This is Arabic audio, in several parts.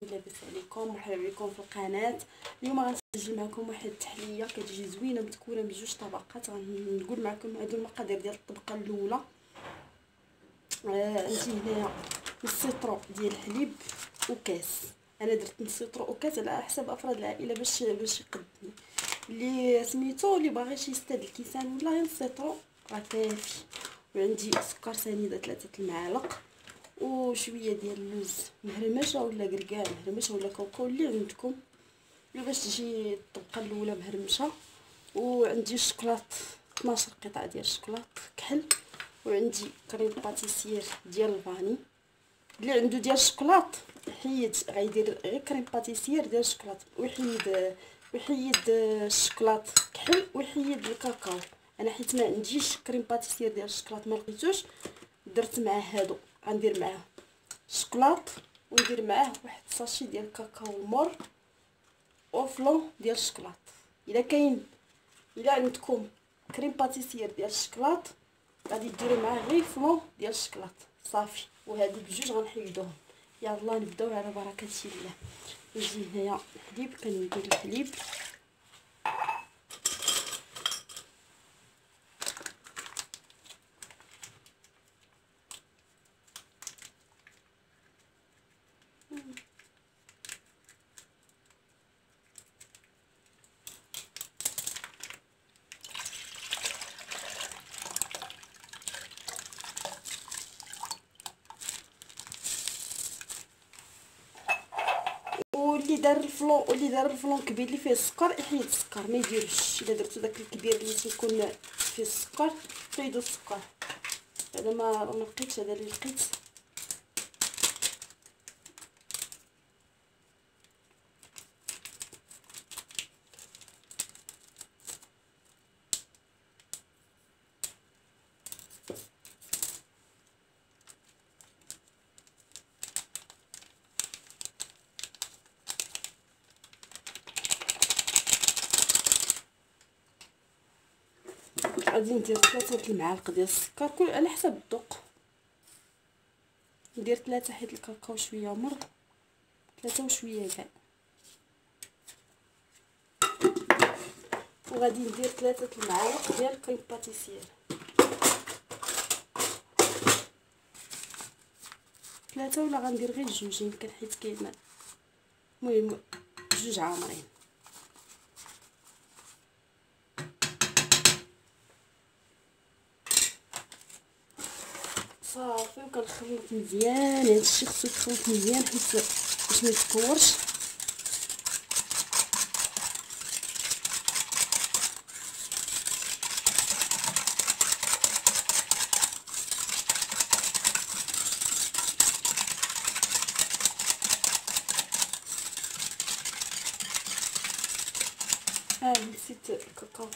لاباس عليكم؟ مرحبا بكم في القناه. اليوم غنسجل معكم واحد التحليه كتجي زوينه متكونه من جوج طبقات. غنقول معكم هادو المقادير ديال الطبقه الاولى. عندي هنايا نص لتر ديال الحليب وكاس. انا درت نص لتر وكاس على حسب افراد العائله باش يقدني. اللي سميتو اللي باغي شي يستاد الكيسان ولا غير نص لتر راه كافي. وعندي سكر سنيده 3 المعالق وشويه ديال اللوز مهرمشه ولا كركاع مهرمشه ولا كاوكاو اللي عندكم باش تجي الطبقه الاولى مهرمشه. وعندي الشوكولات 12 قطعه ديال الشوكولات كحل. وعندي كريم باتيسير ديال الفاني. اللي عنده ديال الشوكولات حيد غيدير غير كريم باتيسير ديال الشوكولات ويحيد الشوكولات كحل ويحيد الكاكاو. انا حيت ما عنديش كريم باتيسير ديال الشوكولات ما لقيتوش درت معاه هادو. غندير معاه الشوكولات وندير معاه واحد الساشي ديال الكاكاو مور وفلون ديال الشوكولات. الا عندكم كريم باتيسير ديال الشوكولات غادي ديروا معاه غير فلون ديال الشوكولات صافي. وهادو بجوج غنحيدوهم. يلا نبداو على بركه الله. نجي هنايا الحليب كندير الحليب واللي دار الفلون كبير اللي فيه السكر يحيد السكر ما يديروش. الا درتو داك الكبير اللي تيكون فيه السكر حيدوا السكر. هذا ما لقيتش، هذا اللي لقيت. غادي ندير 3 المعالق ديال السكر كل على حسب الذوق. ندير 3 حيت الكاكاو شويه مر 3 وشويه كاع. وغادي ندير 3 المعالق ديال الكريم باتيسير 3 ولا غندير غير جوج يمكن حيت كاين المهم جوج عامرين صافي. وكنخلط مزيان. هادشي خصو يتخلط مزيان حيت باش ما يتكورش. نسيت الكاكاو.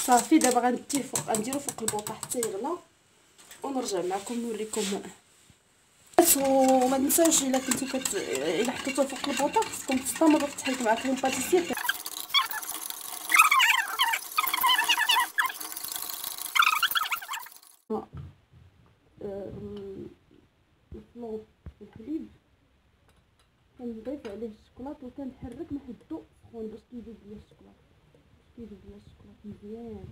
صافي دابا غنديرو فوق البوطه حتى يغلى ونرجع معكم نوريكم. وما تنساوش الا كنتو الا حطيتوه فوق البوطه خصكم تستمروا في التحريك مع كريم باتيسير. الفلون الحليب كنضيف عليه الشوكولات وكنحرك نحدو سخون باش كيذوب ليا الشوكولات مزيان.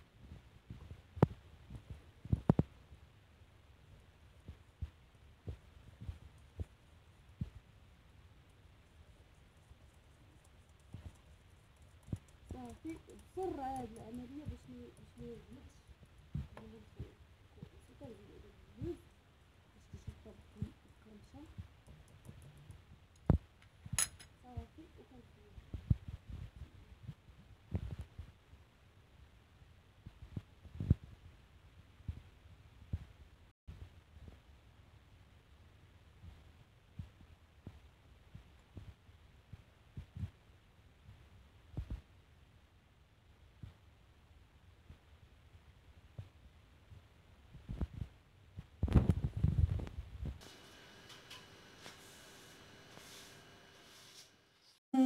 صافي بسرعه هاد العمليه باش ما يغلقش.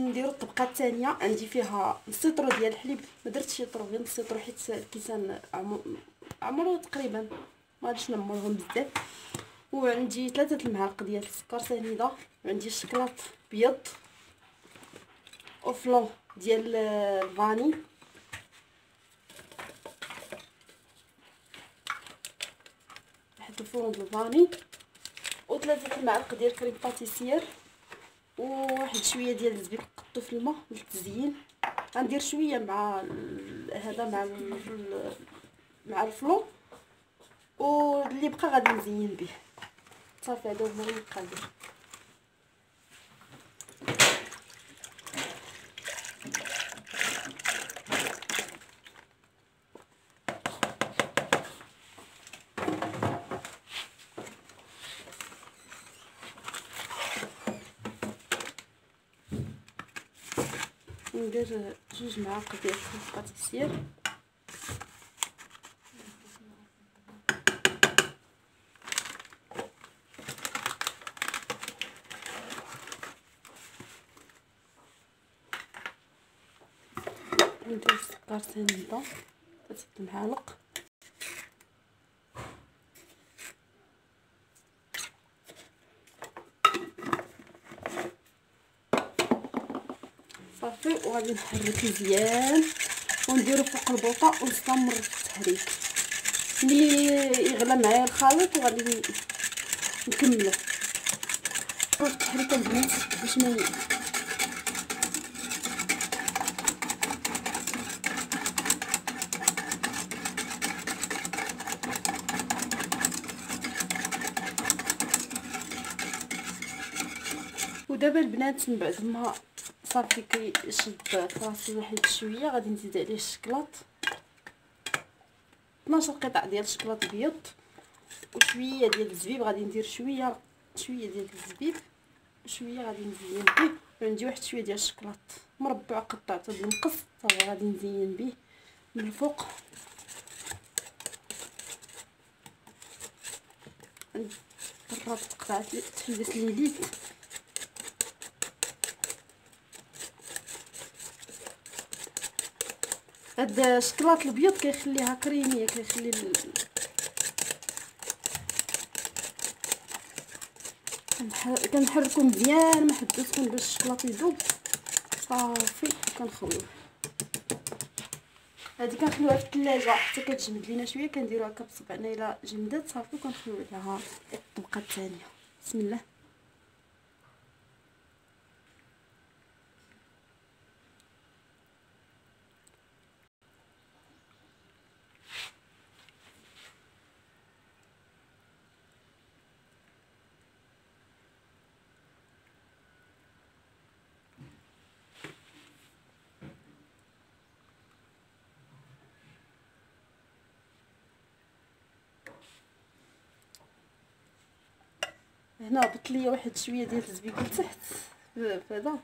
نديرو الطبقه الثانيه. عندي فيها نص لتر ديال الحليب، ما درتش لتر، غير نص لتر، حيت الكيسان عمرو تقريبا ما غاديش نعمرهم بزاف. وعندي 3 المعالق ديال السكر سنيده، وعندي الشكلاط بيض وفلون ديال الفاني، واحد الفلون ديال الفاني، و3 المعالق ديال كريم باتيسير، وواحد شويه ديال الزبيب قطو في الماء للتزيين. غندير شويه مع هذا مع الفلون، واللي بقى غادي نزين به. صافي هادو هما المقادير. ندير 2 معالق ديال كريم باتيسير، ندير السكر سنيده 3 المعالق، صافي. وغادي نحرك مزيان ونديرو فوق البوطه ونستمر في التحريك. ملي يغلى معايا الخليط وغادي نكملو التحريك البنات باش ما ودابا البنات من بعد ما صافي كيشد فراسي واحد شويه، غادي نزيد عليه الشكلاط، 12 قطع ديال الشكلاط بيض وشويه ديال الزبيب. غادي ندير شويه ديال الزبيب وشويه غادي نزين به. وعندي واحد شويه ديال الشكلاط مربع قطعته بالمقص، صافي غادي نزين به من الفوق. قربت قطعه تفلت ليليت. هاد الشكلاط الابيض كيخليها كريميه، كيخلي كنحركو مزيان ما حد سخون باش الشكلاط يذوب. صافي كنخويو هادي كنخليوها في الثلاجه حتى كتجمد لينا شويه، كنديرو هكا بصبعنا الا جمدت صافي كنخويو لها الطبقه الثانيه. بسم الله. هنا هبط ليا واحد شويه ديال الزبيب لتحت في هذا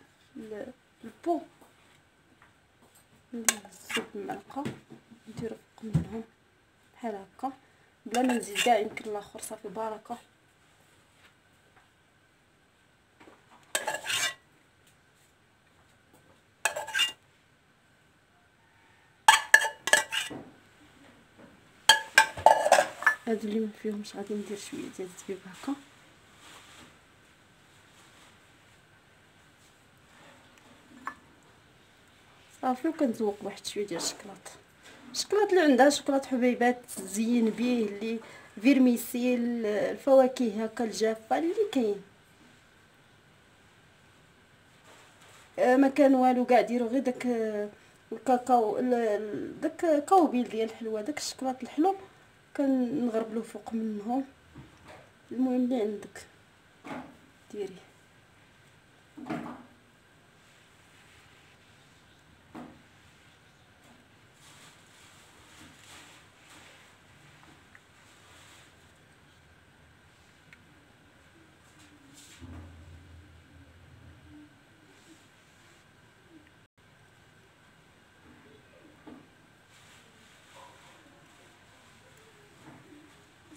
البو، نزيد المعلقه نديرو فوق منهم بحال هكا بلا ما نزيد كاع يمكن الاخر. صافي بركه. هادو اللي ما فيهمش غادي ندير شويه ديال الزبيب هكا. صافي وكنزوق بواحد شويه ديال الشكلاط اللي عندها شكلاط حبيبات تزين به، اللي فيرميسيل، الفواكه هكا الجافه اللي كاين. ما كان والو كاع، ديروا غير داك الكاكاو، داك كاوبيل ديال الحلوه، داك الشكلاط الحلو كنغربلوه فوق منهم. المهم اللي عندك ديري.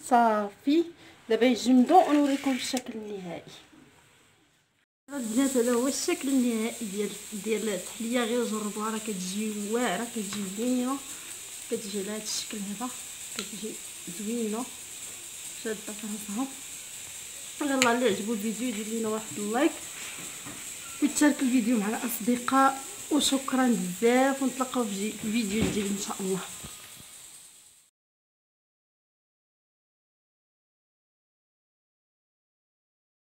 صافي دابا يجمدوا ونوريكم الشكل النهائي. البنات هذا هو الشكل النهائي ديال التحليه. غير جربوها راه كتجي واعره، كتجي زوينه، كتجي على هذا الشكل هذا، كتجي زوينه شاده في راسها. يلا اللي عجبو الفيديو يدير لينا واحد اللايك وتشارك الفيديو مع الاصدقاء، وشكرا بزاف، ونتلاقاو في فيديو جديد ان شاء الله.